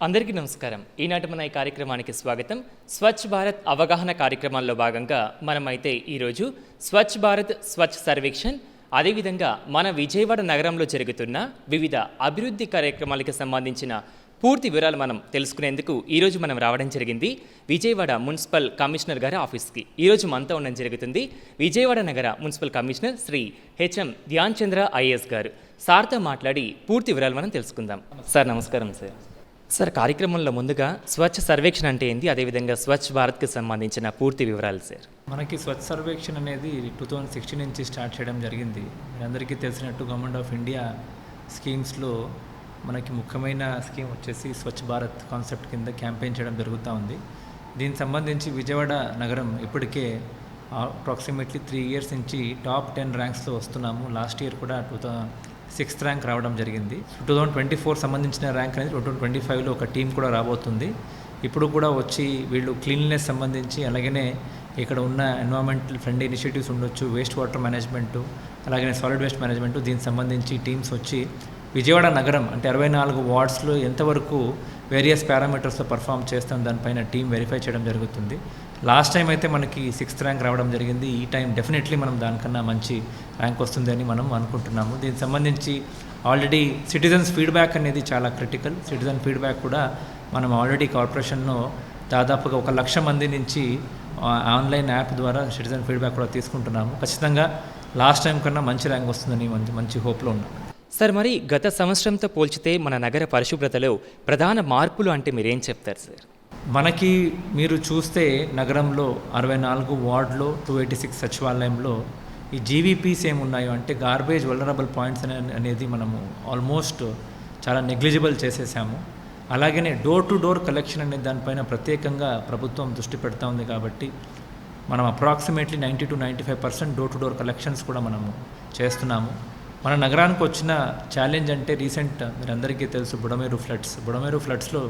అందరికీ నమస్కారం. ఈనాటి మన ఈ కార్యక్రమానికి స్వాగతం. స్వచ్ఛ భారత్ అవగాహన కార్యక్రమాల్లో భాగంగా మనమైతే ఈరోజు స్వచ్ఛ భారత్ స్వచ్ఛ సర్వేక్షణ్, అదేవిధంగా మన విజయవాడ నగరంలో జరుగుతున్న వివిధ అభివృద్ధి కార్యక్రమాలకు సంబంధించిన పూర్తి వివరాలు మనం తెలుసుకునేందుకు ఈరోజు మనం రావడం జరిగింది విజయవాడ మున్సిపల్ కమిషనర్ గారి ఆఫీస్కి. ఈరోజు మనతో ఉండడం జరుగుతుంది విజయవాడ నగర municipal commissioner Shri HM Dhyan Chandra IAS గారు. సార్తో మాట్లాడి పూర్తి వివరాలు మనం తెలుసుకుందాం. సార్ నమస్కారం. సార్ కార్యక్రమంలో ముందుగా స్వచ్ఛ సర్వేక్షణ అంటే ఏంటి, అదేవిధంగా స్వచ్ఛ భారత్కి సంబంధించిన పూర్తి వివరాలు సార్. మనకి స్వచ్ఛ సర్వేక్షణ అనేది 2016 నుంచి స్టార్ట్ చేయడం జరిగింది. అందరికీ తెలిసినట్టు గవర్నమెంట్ ఆఫ్ ఇండియా స్కీమ్స్లో మనకి ముఖ్యమైన స్కీమ్ వచ్చేసి స్వచ్ఛ భారత్ కాన్సెప్ట్ కింద క్యాంపెయిన్ చేయడం జరుగుతూ ఉంది. దీనికి సంబంధించి విజయవాడ నగరం ఇప్పటికే అప్రాక్సిమేట్లీ 3 years నుంచి టాప్ 10 ర్యాంక్స్లో వస్తున్నాము. లాస్ట్ ఇయర్ కూడా 6th ర్యాంక్ రావడం జరిగింది. 2024 సంబంధించిన ర్యాంక్ అనేది 2025లో ఒక టీం కూడా రాబోతుంది. ఇప్పుడు కూడా వచ్చి వీళ్ళు క్లీన్లీనెస్ సంబంధించి, అలాగనే ఇక్కడ ఉన్న ఎన్వైరన్మెంటల్ ఫ్రెండ్లీ ఇనిషియేటివ్స్ ఉండొచ్చు, వేస్ట్ వాటర్ మేనేజ్మెంటు, అలాగనే సాలిడ్ వేస్ట్ మేనేజ్మెంటు, దీనికి సంబంధించి టీమ్స్ వచ్చి విజయవాడ నగరం అంటే 64 వార్డ్స్లో ఎంతవరకు వేరియస్ పారామీటర్స్లో పర్ఫామ్ చేస్తాం దానిపైన టీం వెరిఫై చేయడం జరుగుతుంది. లాస్ట్ టైం అయితే మనకి 6th ర్యాంక్ రావడం జరిగింది. ఈ టైం డెఫినెట్లీ మనం దానికన్నా మంచి ర్యాంక్ వస్తుందని మనం అనుకుంటున్నాము. దీనికి సంబంధించి ఆల్రెడీ సిటిజన్స్ ఫీడ్బ్యాక్ అనేది చాలా క్రిటికల్. సిటిజన్ ఫీడ్బ్యాక్ కూడా మనం ఆల్రెడీ కార్పొరేషన్లో దాదాపుగా 1,00,000 మంది నుంచి ఆన్లైన్ యాప్ ద్వారా సిటిజన్ ఫీడ్బ్యాక్ కూడా తీసుకుంటున్నాము. ఖచ్చితంగా లాస్ట్ టైం కన్నా మంచి ర్యాంక్ వస్తుందని మంచి హోప్లో ఉన్నాం. సార్, మరి గత సంవత్సరంతో పోల్చితే మన నగర పరిశుభ్రతలో ప్రధాన మార్పులు అంటే మీరేం చెప్తారు సార్? మనకి మీరు చూస్తే నగరంలో 64 వార్డులో 286 సచివాలయంలో ఈ జీవీపీస్ ఏమున్నాయో అంటే గార్బేజ్ వల్నరబుల్ పాయింట్స్ అనేది మనము ఆల్మోస్ట్ చాలా నెగ్లిజిబుల్ చేసేసాము. అలాగనే డోర్ టు డోర్ కలెక్షన్ అనే దానిపైన ప్రత్యేకంగా ప్రభుత్వం దృష్టి పెడతా ఉంది. కాబట్టి మనం approximately 90 to 95% door to door collections కూడా మనము చేస్తున్నాము. మన నగరానికి వచ్చిన ఛాలెంజ్ అంటే రీసెంట్ మీరు అందరికీ తెలుసు బుడమేరు ఫ్లడ్స్లో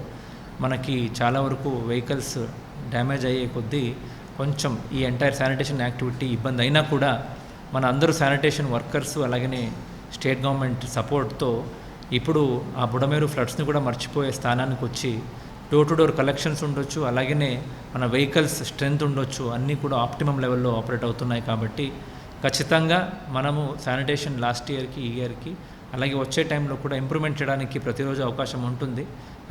మనకి చాలా వరకు వెహికల్స్ డ్యామేజ్ అయ్యే కొద్దీ కొంచెం ఈ ఎంటైర్ శానిటేషన్ యాక్టివిటీ ఇబ్బంది అయినా కూడా మన అందరూ శానిటేషన్ వర్కర్స్ అలాగనే స్టేట్ గవర్నమెంట్ సపోర్ట్తో ఇప్పుడు ఆ బుడమేరు ఫ్లడ్స్ని కూడా మర్చిపోయే స్థానానికి వచ్చి డోర్ టు డోర్ కలెక్షన్స్ ఉండొచ్చు, అలాగనే మన వెహికల్స్ స్ట్రెంత్ ఉండొచ్చు, అన్నీ కూడా ఆప్టిమమ్ లెవెల్లో ఆపరేట్ అవుతున్నాయి. కాబట్టి ఖచ్చితంగా మనము శానిటేషన్ లాస్ట్ ఇయర్కి ఈ ఇయర్కి అలాగే వచ్చే టైంలో కూడా ఇంప్రూవ్మెంట్ చేయడానికి ప్రతిరోజు అవకాశం ఉంటుంది.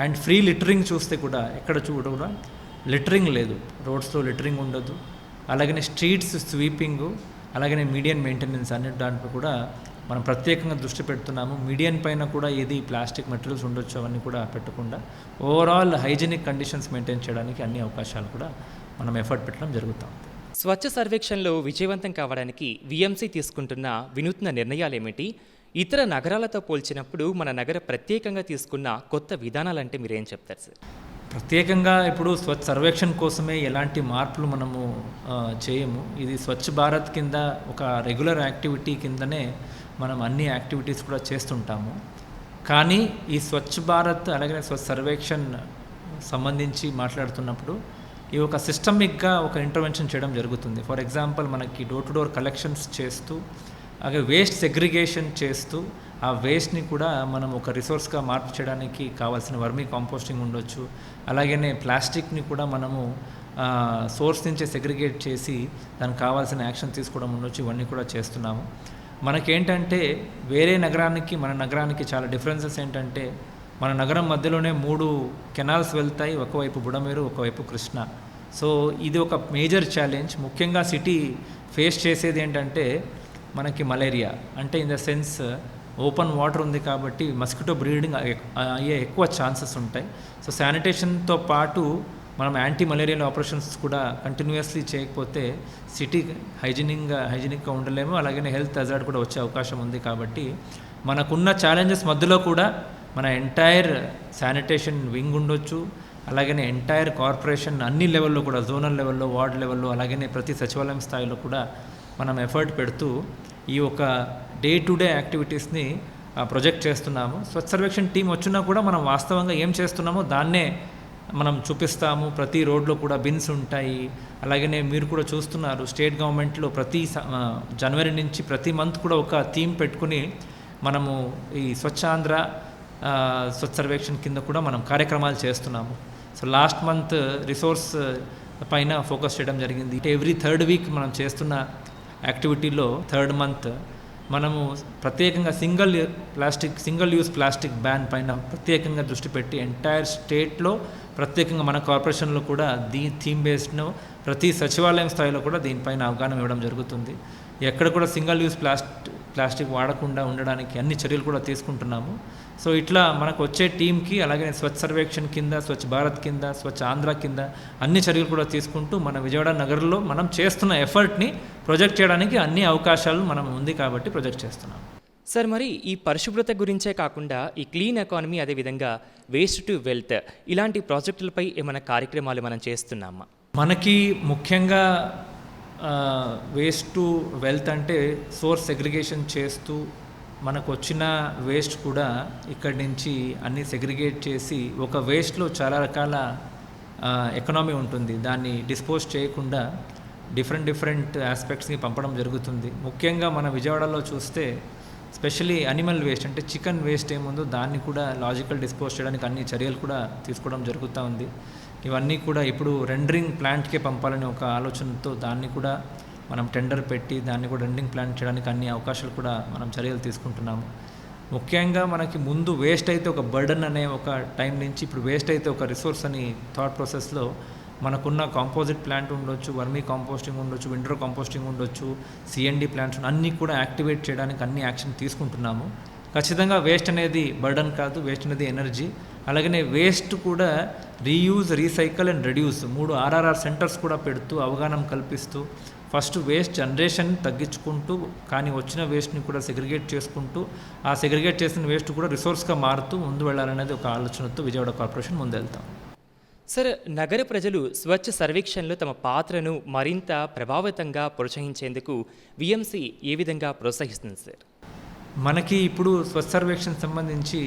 అండ్ ఫ్రీ లిటరింగ్ చూస్తే కూడా ఎక్కడ కూడా లిటరింగ్ లేదు, రోడ్స్లో లిటరింగ్ ఉండదు. అలాగనే స్ట్రీట్స్ స్వీపింగు, అలాగనే మీడియన్ మెయింటెనెన్స్ అనే దాంట్లో కూడా మనం ప్రత్యేకంగా దృష్టి పెడుతున్నాము. మీడియన్ పైన కూడా ఏది ప్లాస్టిక్ మెటీరియల్స్ ఉండొచ్చు అవన్నీ కూడా పెట్టకుండా ఓవరాల్ హైజీనిక్ కండిషన్స్ మెయింటైన్ చేయడానికి అన్ని అవకాశాలు కూడా మనం ఎఫర్ట్ పెట్టడం జరుగుతుంది. స్వచ్ఛ సర్వేక్షణలో విజయవంతం కావడానికి విఎంసీ తీసుకుంటున్న వినూత్న నిర్ణయాలు ఏమిటి? ఇతర నగరాలతో పోల్చినప్పుడు మన నగర ప్రత్యేకంగా తీసుకున్న కొత్త విధానాలంటే మీరేం చెప్తారు సార్? ప్రత్యేకంగా ఇప్పుడు స్వచ్ఛ సర్వేక్షణ కోసమే ఎలాంటి మార్పులు మనము చేయము. ఇది స్వచ్ఛ భారత్ కింద ఒక రెగ్యులర్ యాక్టివిటీ కిందనే మనం అన్ని యాక్టివిటీస్ కూడా చేస్తుంటాము. కానీ ఈ స్వచ్ఛ భారత్ అలాగే స్వచ్ఛ సర్వేక్షణ సంబంధించి మాట్లాడుతున్నప్పుడు ఈ ఒక సిస్టమిక్గా ఒక ఇంటర్వెన్షన్ చేయడం జరుగుతుంది. ఫర్ ఎగ్జాంపుల్ మనకి డోర్ టు డోర్ కలెక్షన్స్ చేస్తూ అలాగే వేస్ట్ సెగ్రిగేషన్ చేస్తూ ఆ వేస్ట్ని కూడా మనం ఒక రిసోర్స్గా మార్పు చేయడానికి కావాల్సిన వర్మీ కాంపోస్టింగ్ ఉండొచ్చు, అలాగనే ప్లాస్టిక్ని కూడా మనము సోర్స్ నుంచే సెగ్రిగేట్ చేసి దానికి కావాల్సిన యాక్షన్ తీసుకోవడం ఉండొచ్చు. ఇవన్నీ కూడా చేస్తున్నాము. మనకేంటంటే వేరే నగరానికి మన నగరానికి చాలా డిఫరెన్సెస్ ఏంటంటే మన నగరం మధ్యలోనే 3 కెనాల్స్ వెళ్తాయి, ఒకవైపు బుడమేరు ఒకవైపు కృష్ణ. సో ఇది ఒక మేజర్ ఛాలెంజ్. ముఖ్యంగా సిటీ ఫేస్ చేసేది ఏంటంటే మనకి మలేరియా, అంటే in the sense open water ఉంది కాబట్టి మస్కిటో బ్రీడింగ్ అయ్యే ఎక్కువ ఛాన్సెస్ ఉంటాయి. సో శానిటేషన్తో పాటు మనం యాంటీ మలేరియల్ ఆపరేషన్స్ కూడా కంటిన్యూస్లీ చేయకపోతే సిటీ హైజీనిక్గా ఉండలేము, అలాగే హెల్త్ హజార్డ్ కూడా వచ్చే అవకాశం ఉంది. కాబట్టి మనకున్న ఛాలెంజెస్ మధ్యలో కూడా మన ఎంటైర్ శానిటేషన్ వింగ్ ఉండొచ్చు, అలాగనే ఎంటైర్ కార్పొరేషన్ అన్ని లెవెల్లో కూడా జోనల్ లెవెల్లో, వార్డ్ లెవెల్లో, అలాగనే ప్రతి సచివాలయం స్థాయిలో కూడా మనం ఎఫర్ట్ పెడుతూ ఈ ఒక డే టు డే యాక్టివిటీస్ని ప్రొజెక్ట్ చేస్తున్నాము. స్వచ్ఛ సర్వేక్షణ టీం వచ్చినా కూడా మనం వాస్తవంగా ఏం చేస్తున్నామో దాన్నే మనం చూపిస్తాము. ప్రతి రోడ్లో కూడా బిన్స్ ఉంటాయి. అలాగనే మీరు కూడా చూస్తున్నారు స్టేట్ గవర్నమెంట్లో ప్రతి జనవరి నుంచి ప్రతి మంత్ కూడా ఒక థీమ్ పెట్టుకుని మనము ఈ స్వచ్ఛాంధ్ర స్వచ్ఛ సర్వేక్షణ్ కింద కూడా మనం కార్యక్రమాలు చేస్తున్నాము. సో లాస్ట్ మంత్ రిసోర్స్ పైన ఫోకస్ చేయడం జరిగింది. ఎవ్రీ థర్డ్ వీక్ మనం చేస్తున్న యాక్టివిటీలో థర్డ్ మంత్ మనము ప్రత్యేకంగా సింగిల్ యూజ్ ప్లాస్టిక్ బ్యాన్ పైన ప్రత్యేకంగా దృష్టి పెట్టి ఎంటైర్ స్టేట్లో ప్రత్యేకంగా మన కార్పొరేషన్లో కూడా థీమ్ బేస్డ్ను ప్రతి సచివాలయం స్థాయిలో కూడా దీనిపైన అవగాహన ఇవ్వడం జరుగుతుంది. ఎక్కడ కూడా సింగిల్ యూజ్ ప్లాస్టిక్ వాడకుండా ఉండడానికి అన్ని చర్యలు కూడా తీసుకుంటున్నాము. సో ఇట్లా మనకు వచ్చే టీంకి అలాగే స్వచ్ఛ సర్వేక్షణ్ కింద, స్వచ్ఛ భారత్ కింద, స్వచ్ఛ ఆంధ్ర కింద అన్ని చర్యలు కూడా తీసుకుంటూ మన విజయవాడ నగరంలో మనం చేస్తున్న ఎఫర్ట్ని ప్రొజెక్ట్ చేయడానికి అన్ని అవకాశాలు మనం ఉంది కాబట్టి ప్రొజెక్ట్ చేస్తున్నాం. సార్, మరి ఈ పరిశుభ్రత గురించే కాకుండా ఈ క్లీన్ ఎకానమీ, అదేవిధంగా వేస్ట్ టు వెల్త్ ఇలాంటి ప్రాజెక్టులపై ఏమైనా కార్యక్రమాలు మనం చేస్తున్నామా? మనకి ముఖ్యంగా వేస్ట్ టు వెల్త్ అంటే సోర్స్ సెగ్రిగేషన్ చేస్తూ మనకు వచ్చిన వేస్ట్ కూడా ఇక్కడి నుంచి అన్నీ సెగ్రిగేట్ చేసి ఒక వేస్ట్లో చాలా రకాల ఎకనామీ ఉంటుంది. దాన్ని డిస్పోజ్ చేయకుండా డిఫరెంట్ ఆస్పెక్ట్స్ని పంపడం జరుగుతుంది. ముఖ్యంగా మన విజయవాడలో చూస్తే స్పెషలీ అనిమల్ వేస్ట్ అంటే చికెన్ వేస్ట్ ఏముందో దాన్ని కూడా లాజికల్ డిస్పోజ్ చేయడానికి అన్ని చర్యలు కూడా తీసుకోవడం జరుగుతూ ఉంది. ఇవన్నీ కూడా ఇప్పుడు రెండరింగ్ ప్లాంట్కే పంపాలని ఒక ఆలోచనతో దాన్ని కూడా మనం టెండర్ పెట్టి దాన్ని కూడా రెండింగ్ ప్లాంట్ చేయడానికి అన్ని అవకాశాలు కూడా మనం చర్యలు తీసుకుంటున్నాము. ముఖ్యంగా మనకి ముందు వేస్ట్ అయితే ఒక బర్డన్ అనే ఒక టైం నుంచి ఇప్పుడు వేస్ట్ అయితే ఒక రిసోర్స్ అని థాట్ ప్రాసెస్లో మనకున్న కాంపోజిట్ ప్లాంట్ ఉండొచ్చు, వర్మీ కాంపోస్టింగ్ ఉండొచ్చు, విండో కాంపోస్టింగ్ ఉండొచ్చు, సిఎన్డి ప్లాంట్స్ అన్నీ కూడా యాక్టివేట్ చేయడానికి అన్ని యాక్షన్ తీసుకుంటున్నాము. ఖచ్చితంగా వేస్ట్ అనేది బర్డన్ కాదు, వేస్ట్ అనేది ఎనర్జీ. అలాగనే వేస్ట్ కూడా reuse, recycle and reduce 3 RRR centres కూడా పెడుతూ అవగాహన కల్పిస్తూ ఫస్ట్ వేస్ట్ జనరేషన్ తగ్గించుకుంటూ కానీ వచ్చిన వేస్ట్ని కూడా సెగ్రిగేట్ చేసుకుంటూ ఆ సెగ్రిగేట్ చేసిన వేస్ట్ కూడా రిసోర్స్గా మారుతూ ముందు వెళ్ళాలనేది ఒక ఆలోచనతో విజయవాడ కార్పొరేషన్ ముందెళ్తాం. సార్, నగర ప్రజలు స్వచ్ఛ సర్వేక్షణలో తమ పాత్రను మరింత ప్రభావితంగా ప్రోత్సహించేందుకు విఎంసి ఏ విధంగా ప్రోత్సహిస్తుంది సార్? మనకి ఇప్పుడు స్వచ్ఛ సర్వేక్షణ సంబంధించి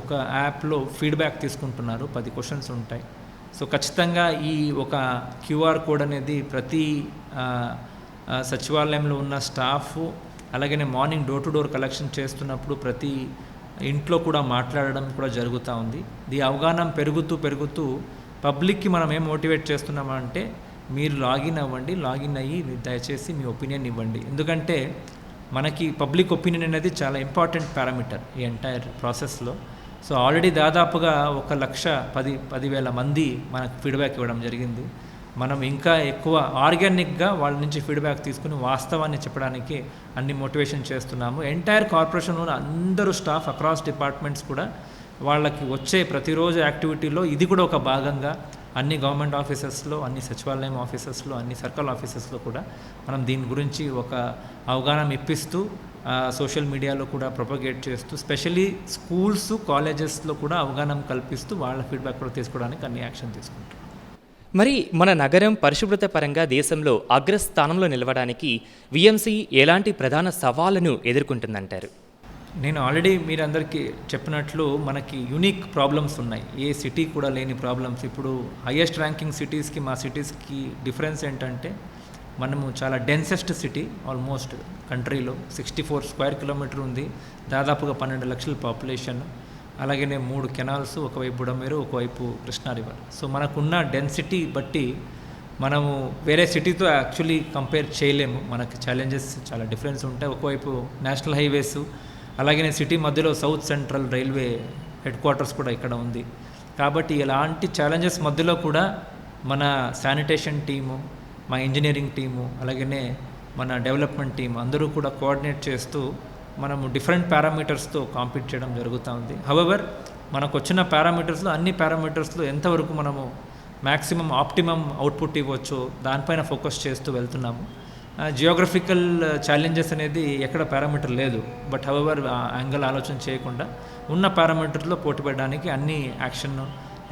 ఒక యాప్లో ఫీడ్బ్యాక్ తీసుకుంటున్నారు. 10 క్వశ్చన్స్ ఉంటాయి. సో ఖచ్చితంగా ఈ ఒక క్యూఆర్ కోడ్ అనేది ప్రతి సచివాలయంలో ఉన్న స్టాఫ్ అలాగనే morning door to door collection చేస్తున్నప్పుడు ప్రతి ఇంట్లో కూడా మాట్లాడడం కూడా జరుగుతూ ఉంది. ఈ అవగాహన పెరుగుతూ పబ్లిక్కి మనం ఏం మోటివేట్ చేస్తున్నామంటే మీరు లాగిన్ అవ్వండి, లాగిన్ అయ్యి దయచేసి మీ ఒపీనియన్ ఇవ్వండి. ఎందుకంటే మనకి పబ్లిక్ ఒపీనియన్ అనేది చాలా ఇంపార్టెంట్ పారామీటర్ ఈ ఎంటైర్ ప్రాసెస్లో. సో ఆల్రెడీ దాదాపుగా 1,10,000 మంది మనకు ఫీడ్బ్యాక్ ఇవ్వడం జరిగింది. మనం ఇంకా ఎక్కువ ఆర్గానిక్గా వాళ్ళ నుంచి ఫీడ్బ్యాక్ తీసుకుని వాస్తవాన్ని చెప్పడానికి అన్ని మోటివేషన్ చేస్తున్నాము. ఎంటైర్ కార్పొరేషన్లో అందరూ స్టాఫ్ అక్రాస్ డిపార్ట్మెంట్స్ కూడా వాళ్ళకి వచ్చే ప్రతిరోజు యాక్టివిటీలో ఇది కూడా ఒక భాగంగా అన్ని గవర్నమెంట్ ఆఫీసెస్లో, అన్ని సచివాలయం ఆఫీసెస్లో, అన్ని సర్కిల్ ఆఫీసెస్లో కూడా మనం దీని గురించి ఒక అవగాహన ఇప్పిస్తూ సోషల్ మీడియాలో కూడా ప్రొపగేట్ చేస్తూ స్పెషల్లీ స్కూల్స్, కాలేజెస్లో కూడా అవగాహన కల్పిస్తూ వాళ్ళ ఫీడ్బ్యాక్ కూడా తీసుకోవడానికి అన్ని యాక్షన్ తీసుకుంటాం. మరి మన నగరం పరిశుభ్రత పరంగా దేశంలో అగ్రస్థానంలో నిలవడానికి విఎంసి ఎలాంటి ప్రధాన సవాళ్లను ఎదుర్కొంటుందంటారు? నేను ఆల్రెడీ మీరందరికీ చెప్పినట్లు మనకి యూనిక్ ప్రాబ్లమ్స్ ఉన్నాయి, ఏ సిటీ కూడా లేని ప్రాబ్లమ్స్. ఇప్పుడు హైయెస్ట్ ర్యాంకింగ్ సిటీస్కి మా సిటీస్కి డిఫరెన్స్ ఏంటంటే మనము చాలా డెన్సెస్ట్ సిటీ ఆల్మోస్ట్ కంట్రీలో 64 స్క్వేర్ కిలోమీటర్ ఉంది, దాదాపుగా 12 లక్షల పాపులేషన్. అలాగనే 3 కెనాల్స్, ఒకవైపు బుడమేరు, ఒకవైపు కృష్ణా రివర్. సో మనకున్న డెన్సిటీ బట్టి మనము వేరే సిటీతో యాక్చువల్లీ కంపేర్ చేయలేము. మనకి ఛాలెంజెస్ చాలా డిఫరెన్స్ ఉంటాయి. ఒకవైపు నేషనల్ హైవేస్, అలాగే సిటీ మధ్యలో south central railway head quarters కూడా ఇక్కడ ఉంది. కాబట్టి ఇలాంటి ఛాలెంజెస్ మధ్యలో కూడా మన శానిటేషన్ టీము, మా ఇంజనీరింగ్ టీము, అలాగనే మన డెవలప్మెంట్ టీం అందరూ కూడా కోఆర్డినేట్ చేస్తూ మనము డిఫరెంట్ పారామీటర్స్తో కాంపీట్ చేయడం జరుగుతూ ఉంది. హవెవర్ మనకు వచ్చిన పారామీటర్స్లో అన్ని పారామీటర్స్లో ఎంతవరకు మనము మ్యాక్సిమం ఆప్టిమమ్ అవుట్పుట్ ఇవ్వచ్చో దానిపైన ఫోకస్ చేస్తూ వెళ్తున్నాము. జియోగ్రఫికల్ ఛాలెంజెస్ అనేది ఎక్కడ పారామీటర్ లేదు, బట్ హవెవర్ ఆ యాంగిల్ ఆలోచన చేయకుండా ఉన్న పారామీటర్లో పోటీ పడడానికి అన్ని యాక్షన్,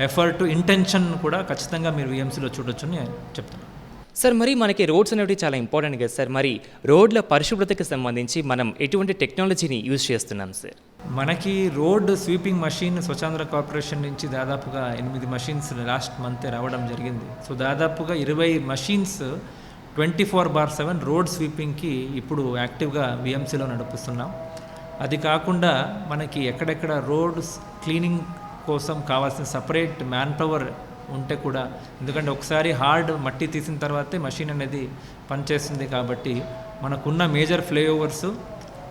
ఎఫర్ట్, ఇంటెన్షన్ కూడా ఖచ్చితంగా మీరు విఎంసీలో చూడొచ్చు అని చెప్తున్నాను. సార్, మరి మనకి రోడ్స్ అనేవి చాలా ఇంపార్టెంట్ కదా సార్, మరి రోడ్ల పరిశుభ్రతకి సంబంధించి మనం ఎటువంటి టెక్నాలజీని యూజ్ చేస్తున్నాం సార్? మనకి road sweeping machine Swachhandhra corporation నుంచి దాదాపుగా 8 మషిన్స్ లాస్ట్ మంతే రావడం జరిగింది. సో దాదాపుగా 20 మషిన్స్ 24/7 రోడ్ స్వీపింగ్కి ఇప్పుడు యాక్టివ్గా విఎంసీలో నడిపిస్తున్నాం. అది కాకుండా మనకి ఎక్కడెక్కడ రోడ్స్ క్లీనింగ్ కోసం కావాల్సిన సపరేట్ మ్యాన్ పవర్ ఉంటే కూడా, ఎందుకంటే ఒకసారి హార్డ్ మట్టి తీసిన తర్వాతే మషిన్ అనేది పనిచేస్తుంది కాబట్టి మనకున్న మేజర్ ఫ్లైఓవర్స్,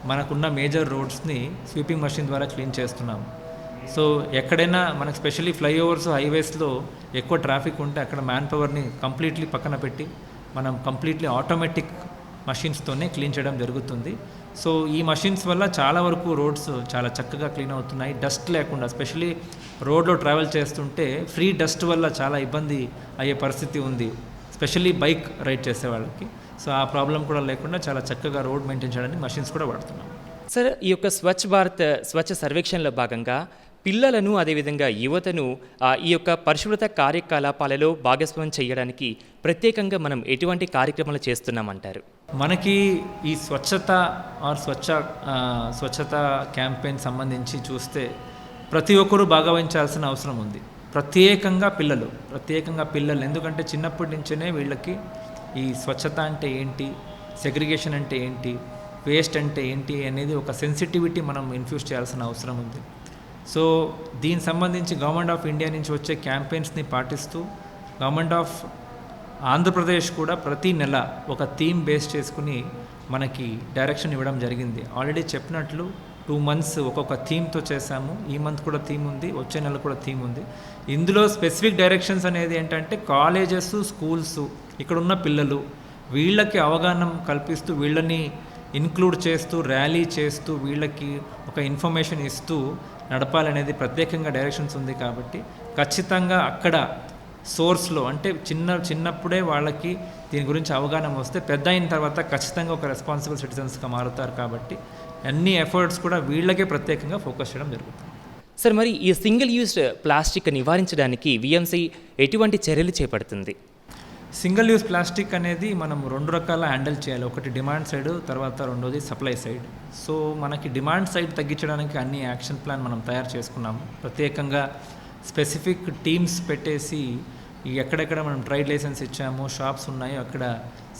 మనకున్న మేజర్ రోడ్స్ని స్వీపింగ్ మషిన్ ద్వారా క్లీన్ చేస్తున్నాము. సో ఎక్కడైనా మనకు స్పెషల్లీ ఫ్లైఓవర్స్, హైవేస్లో ఎక్కువ ట్రాఫిక్ ఉంటే అక్కడ మ్యాన్ పవర్ని కంప్లీట్లీ పక్కన పెట్టి మనం కంప్లీట్లీ ఆటోమేటిక్ మషిన్స్తోనే క్లీన్ చేయడం జరుగుతుంది. సో ఈ మషిన్స్ వల్ల చాలా వరకు రోడ్స్ చాలా చక్కగా క్లీన్ అవుతున్నాయి, డస్ట్ లేకుండా. స్పెషల్లీ రోడ్లో ట్రావెల్ చేస్తుంటే ఫ్రీ డస్ట్ వల్ల చాలా ఇబ్బంది అయ్యే పరిస్థితి ఉంది, స్పెషల్లీ బైక్ రైడ్ చేసే వాళ్ళకి. సో ఆ ప్రాబ్లం కూడా లేకుండా చాలా చక్కగా రోడ్ మెయింటైన్ చేయడానికి మషిన్స్ కూడా వాడుతున్నాం. సార్, ఈ యొక్క స్వచ్ఛ భారత్ స్వచ్ఛ సర్వేక్షణలో భాగంగా పిల్లలను అదేవిధంగా యువతను ఈ యొక్క పరిశుభ్రత కార్యకలాపాలలో భాగస్వామ్యం చేయడానికి ప్రత్యేకంగా మనం ఎటువంటి కార్యక్రమాలు చేస్తున్నామంటారు? మనకి ఈ స్వచ్ఛత ఆర్ స్వచ్ఛత క్యాంపెయిన్ సంబంధించి చూస్తే ప్రతి ఒక్కరూ భాగవహించాల్సిన అవసరం ఉంది. ప్రత్యేకంగా పిల్లలు ఎందుకంటే చిన్నప్పటి నుంచే వీళ్ళకి ఈ స్వచ్ఛత అంటే ఏంటి, సెగ్రిగేషన్ అంటే ఏంటి, వేస్ట్ అంటే ఏంటి అనేది ఒక సెన్సిటివిటీ మనం ఇన్ఫ్యూజ్ చేయాల్సిన అవసరం ఉంది. సో దీనికి సంబంధించి గవర్నమెంట్ ఆఫ్ ఇండియా నుంచి వచ్చే క్యాంపెయిన్స్ని పాటిస్తూ గవర్నమెంట్ ఆఫ్ ఆంధ్రప్రదేశ్ కూడా ప్రతి నెల ఒక థీమ్ బేస్ చేసుకుని మనకి డైరెక్షన్ ఇవ్వడం జరిగింది. ఆల్రెడీ చెప్పినట్లు 2 months ఒక్కొక్క థీమ్తో చేశాము. ఈ మంత్ కూడా థీమ్ ఉంది, వచ్చే నెల కూడా థీమ్ ఉంది. ఇందులో స్పెసిఫిక్ డైరెక్షన్స్ అనేది ఏంటంటే కాలేజెస్, స్కూల్స్, ఇక్కడ ఉన్న పిల్లలు వీళ్ళకి అవగాహన కల్పిస్తూ, వీళ్ళని ఇన్క్లూడ్ చేస్తూ, ర్యాలీ చేస్తూ, వీళ్ళకి ఒక ఇన్ఫర్మేషన్ ఇస్తూ నడపాలనేది ప్రత్యేకంగా డైరెక్షన్స్ ఉంది. కాబట్టి ఖచ్చితంగా అక్కడ సోర్స్లో అంటే చిన్నప్పుడే వాళ్ళకి దీని గురించి అవగాహన వస్తే పెద్ద అయిన తర్వాత ఖచ్చితంగా ఒక రెస్పాన్సిబుల్ సిటిజన్స్గా మారుతారు. కాబట్టి అన్ని ఎఫర్ట్స్ కూడా వీళ్ళకే ప్రత్యేకంగా ఫోకస్ చేయడం జరుగుతుంది. సార్, మరి ఈ సింగిల్ యూజ్డ్ ప్లాస్టిక్ నివారించడానికి విఎంసి ఎటువంటి చర్యలు చేపడుతుంది? సింగిల్ యూజ్ ప్లాస్టిక్ అనేది మనం 2 రకాల హ్యాండిల్ చేయాలి. ఒకటి డిమాండ్ సైడ్, తర్వాత రెండోది సప్లై సైడ్. సో మనకి డిమాండ్ సైడ్ తగ్గించడానికి అన్ని యాక్షన్ ప్లాన్ మనం తయారు చేసుకున్నాము. ప్రత్యేకంగా స్పెసిఫిక్ టీమ్స్ పెట్టేసి ఎక్కడెక్కడ మనం ట్రైడ్ లైసెన్స్ ఇచ్చామో, షాప్స్ ఉన్నాయో అక్కడ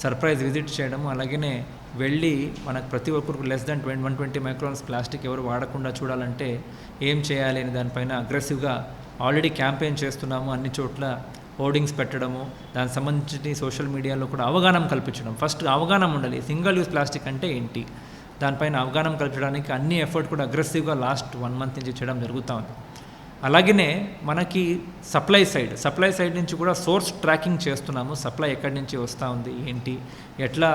సర్ప్రైజ్ విజిట్ చేయడము, అలాగనే వెళ్ళి మనకు ప్రతి ఒక్కరికి లెస్ దాన్ 120 మైక్రాన్స్ ప్లాస్టిక్ ఎవరు వాడకుండా చూడాలంటే ఏం చేయాలి అనే దానిపైన అగ్రెసివ్గా ఆల్రెడీ క్యాంపెయిన్ చేస్తున్నాము. అన్ని చోట్ల హోర్డింగ్స్ పెట్టడము, దానికి సంబంధించి సోషల్ మీడియాలో కూడా అవగాహన కల్పించడం. ఫస్ట్ అవగాహన ఉండాలి, సింగిల్ యూజ్ ప్లాస్టిక్ అంటే ఏంటి, దానిపైన అవగాహన కల్పించడానికి అన్ని ఎఫర్ట్ కూడా అగ్రెసివ్గా లాస్ట్ 1 month నుంచి చేయడం జరుగుతూ ఉంది. అలాగనే మనకి సప్లై సైడ్ నుంచి కూడా సోర్స్ ట్రాకింగ్ చేస్తున్నాము. సప్లై ఎక్కడి నుంచి వస్తూ ఉంది, ఏంటి, ఎట్లా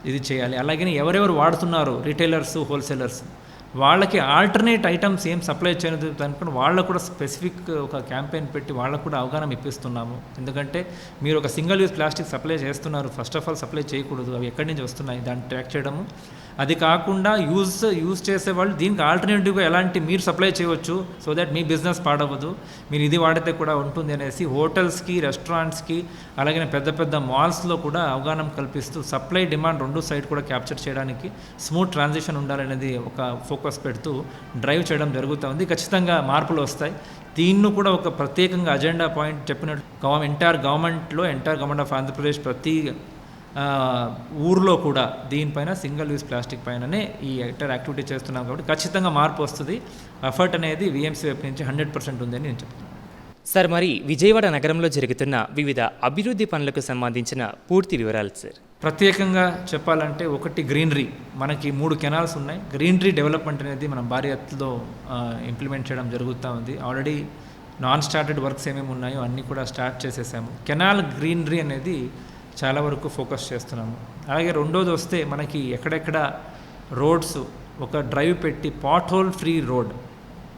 ఇది చేయాలి. అలాగనే ఎవరెవరు వాడుతున్నారు, రిటైలర్స్, హోల్సేలర్స్, వాళ్ళకి ఆల్టర్నేట్ ఐటమ్స్ ఏం సప్లై చేయలేదు అనుకుని వాళ్ళకు కూడా స్పెసిఫిక్ ఒక క్యాంపెయిన్ పెట్టి వాళ్ళకు కూడా అవగాహన ఇప్పిస్తున్నాము. ఎందుకంటే మీరు ఒక సింగిల్ యూజ్ ప్లాస్టిక్ సప్లై చేస్తున్నారు, ఫస్ట్ ఆఫ్ ఆల్ సప్లై చేయకూడదు, అవి ఎక్కడి నుంచి వస్తున్నాయి దాన్ని ట్రాక్ చేయడము. అది కాకుండా యూజ్ చేసేవాళ్ళు దీనికి ఆల్టర్నేటివ్గా ఎలాంటి మీరు సప్లై చేయవచ్చు, సో దట్ మీ బిజినెస్ పాడవద్దు, మీరు ఇది వాడితే కూడా ఉంటుంది అనేసి హోటల్స్కి, రెస్టారెంట్స్కి, అలాగే పెద్ద పెద్ద మాల్స్లో కూడా అవగాహన కల్పిస్తూ సప్లై డిమాండ్ 2 సైడ్ కూడా క్యాప్చర్ చేయడానికి స్మూత్ ట్రాన్సిషన్ ఉండాలనేది ఒక ఫోకస్ పెడుతూ డ్రైవ్ చేయడం జరుగుతుంది. ఖచ్చితంగా మార్పులు వస్తాయి. దీన్ని కూడా ఒక ప్రత్యేకంగా అజెండా పాయింట్ చెప్పినట్టు ఎంటైర్ గవర్నమెంట్ ఆఫ్ ఆంధ్రప్రదేశ్ ప్రతి ఊర్లో కూడా దీనిపైన సింగిల్ యూజ్ ప్లాస్టిక్ పైననే ఈ ఎంటైర్ యాక్టివిటీ చేస్తున్నాం. కాబట్టి ఖచ్చితంగా మార్పు వస్తుంది. ఎఫర్ట్ అనేది విఎంసీ వైపు నుంచి 100% ఉందని నేను చెప్తున్నాను. సార్, మరి విజయవాడ నగరంలో జరుగుతున్న వివిధ అభివృద్ధి పనులకు సంబంధించిన పూర్తి వివరాలు సార్. ప్రత్యేకంగా చెప్పాలంటే ఒకటి గ్రీనరీ, మనకి 3 కెనాల్స్ ఉన్నాయి. గ్రీనరీ డెవలప్మెంట్ అనేది మనం భారీ ఎత్తులో ఇంప్లిమెంట్ చేయడం జరుగుతూ ఉంది. ఆల్రెడీ నాన్ స్టార్టెడ్ వర్క్స్ ఏమేమి ఉన్నాయో అన్నీ కూడా స్టార్ట్ చేసేసాము. కెనాల్ గ్రీనరీ అనేది చాలా వరకు ఫోకస్ చేస్తున్నాము. అలాగే రెండోది వస్తే మనకి ఎక్కడెక్కడ రోడ్స్ ఒక డ్రైవ్ పెట్టి పాట్ హోల్ ఫ్రీ రోడ్,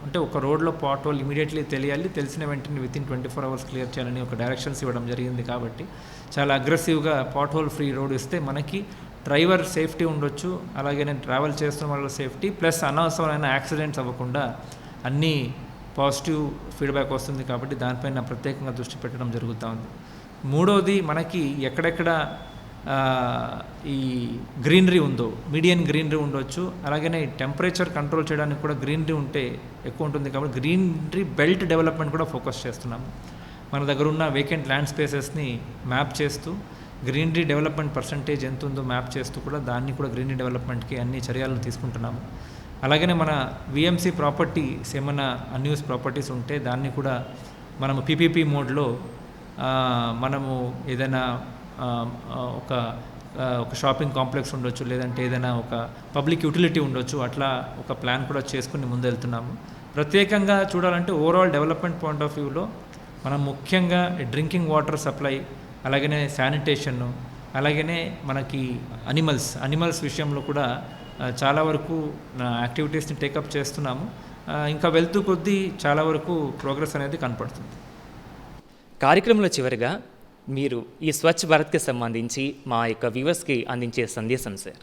అంటే ఒక రోడ్లో పాట్ హోల్ ఇమీడియట్లీ తెలియాలి, తెలిసిన వెంటనే వితిన్ 24 hours క్లియర్ చేయాలని ఒక డైరెక్షన్స్ ఇవ్వడం జరిగింది. కాబట్టి చాలా అగ్రెసివ్గా పాట్ హోల్ ఫ్రీ రోడ్ ఇస్తే మనకి డ్రైవర్ సేఫ్టీ ఉండొచ్చు, అలాగే నేను ట్రావెల్ చేస్తున్న వాళ్ళ సేఫ్టీ ప్లస్ అనవసరమైన యాక్సిడెంట్స్ అవ్వకుండా అన్నీ పాజిటివ్ ఫీడ్బ్యాక్ వస్తుంది. కాబట్టి దానిపైన ప్రత్యేకంగా దృష్టి పెట్టడం జరుగుతూ ఉంది. మూడోది మనకి ఎక్కడెక్కడ ఈ గ్రీనరీ ఉందో మీడియన్ గ్రీనరీ ఉండొచ్చు, అలాగనే టెంపరేచర్ కంట్రోల్ చేయడానికి కూడా గ్రీనరీ ఉంటే ఎక్కువ ఉంటుంది. కాబట్టి గ్రీనరీ బెల్ట్ డెవలప్మెంట్ కూడా ఫోకస్ చేస్తున్నాము. మన దగ్గర ఉన్న వేకెంట్ ల్యాండ్ స్పేసెస్ని మ్యాప్ చేస్తూ గ్రీనరీ డెవలప్మెంట్ పర్సంటేజ్ ఎంత ఉందో మ్యాప్ చేస్తూ కూడా దాన్ని కూడా గ్రీనరీ డెవలప్మెంట్కి అన్ని చర్యలు తీసుకుంటున్నాము. అలాగనే మన విఎంసి ప్రాపర్టీస్ ఏమైనా అన్యూస్ ప్రాపర్టీస్ ఉంటే దాన్ని కూడా మనము పీపీపీ మోడ్లో మనము ఏదైనా ఒక షాపింగ్ కాంప్లెక్స్ ఉండొచ్చు, లేదంటే ఏదైనా ఒక పబ్లిక్ యూటిలిటీ ఉండొచ్చు, అట్లా ఒక ప్లాన్ కూడా చేసుకుని ముందెళ్తున్నాము. ప్రత్యేకంగా చూడాలంటే ఓవరాల్ డెవలప్మెంట్ పాయింట్ ఆఫ్ వ్యూలో మనం ముఖ్యంగా డ్రింకింగ్ వాటర్ సప్లై, అలాగనే శానిటేషన్ను, అలాగనే మనకి అనిమల్స్ విషయంలో కూడా చాలా వరకు యాక్టివిటీస్ని టేకప్ చేస్తున్నాము. ఇంకా వెళ్తూ కొద్దీ చాలా వరకు ప్రోగ్రెస్ అనేది కనపడుతుంది. కార్యక్రమంలో చివరిగా మీరు ఈ స్వచ్ఛ భారత్కి సంబంధించి మా యొక్క వ్యూవర్స్కి అందించే సందేశం సార్.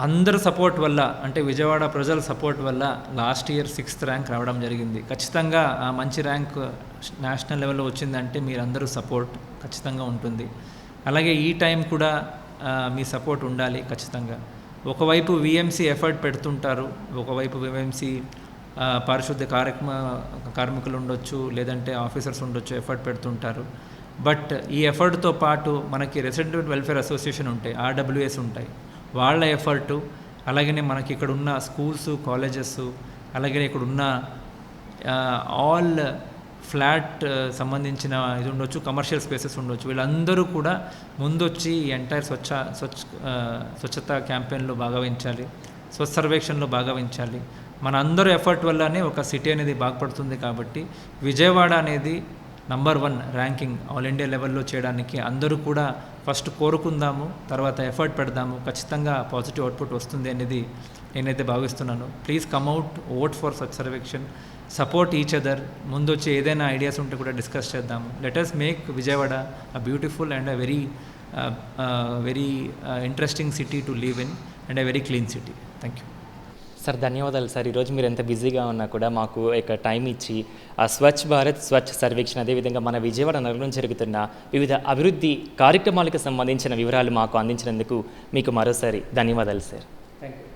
అందరు సపోర్ట్ వల్ల, అంటే విజయవాడ ప్రజల సపోర్ట్ వల్ల లాస్ట్ ఇయర్ 6th ర్యాంక్ రావడం జరిగింది. ఖచ్చితంగా ఆ మంచి ర్యాంక్ నేషనల్ లెవెల్లో వచ్చిందంటే మీరందరూ సపోర్ట్ ఖచ్చితంగా ఉంటుంది. అలాగే ఈ టైం కూడా మీ సపోర్ట్ ఉండాలి ఖచ్చితంగా. ఒకవైపు విఎంసి ఎఫర్ట్ పెడుతుంటారు, ఒకవైపు విఎంసి పారిశుద్ధ్య కార్మికులు ఉండొచ్చు, లేదంటే ఆఫీసర్స్ ఉండొచ్చు, ఎఫర్ట్ పెడుతుంటారు. బట్ ఈ ఎఫర్ట్తో పాటు మనకి రెసిడెంట్ వెల్ఫేర్ అసోసియేషన్ ఉంటాయి, ఆర్డబ్ల్యూఎస్ ఉంటాయి, వాళ్ళ ఎఫర్టు, అలాగనే మనకి ఇక్కడ ఉన్న స్కూల్స్, కాలేజెస్, అలాగే ఇక్కడ ఉన్న ఆల్ ఫ్లాట్ సంబంధించిన ఇది ఉండొచ్చు, కమర్షియల్ స్పేసెస్ ఉండొచ్చు, వీళ్ళందరూ కూడా ముందొచ్చి ఎంటైర్ స్వచ్ఛత క్యాంపెయిన్లో భాగవహించాలి, స్వచ్ఛ సర్వేక్షణలో భాగవహించాలి. మన అందరూ ఎఫర్ట్ వల్లనే ఒక సిటీ అనేది బాగుపడుతుంది. కాబట్టి విజయవాడ అనేది నంబర్ 1 ర్యాంకింగ్ ఆల్ ఇండియా లెవెల్లో చేయడానికి అందరూ కూడా ఫస్ట్ కోరుకుందాము, తర్వాత ఎఫర్ట్ పెడదాము. ఖచ్చితంగా పాజిటివ్ అవుట్పుట్ వస్తుంది అనేది నేనైతే భావిస్తున్నాను. Please come out, vote for Swachh Sarvekshan, support each other. ముందు వచ్చి ఏదైనా ఐడియాస్ ఉంటే కూడా డిస్కస్ చేద్దాము. Let us make Vijayawada a beautiful and a very interesting city to live in and a very clean city. Thank you sir. ధన్యవాదాలు sir. ఈరోజు మీరు ఎంత బిజీగా ఉన్నా కూడా మాకు ఇక టైం ఇచ్చి ఆ స్వచ్ఛ భారత్ స్వచ్ఛ సర్వేక్షణ, అదేవిధంగా మన విజయవాడ నగరంలో జరుగుతున్న వివిధ అభివృద్ధి కార్యక్రమాలకు సంబంధించిన వివరాలు మాకు అందించినందుకు మీకు మరోసారి ధన్యవాదాలు సార్. Thank you.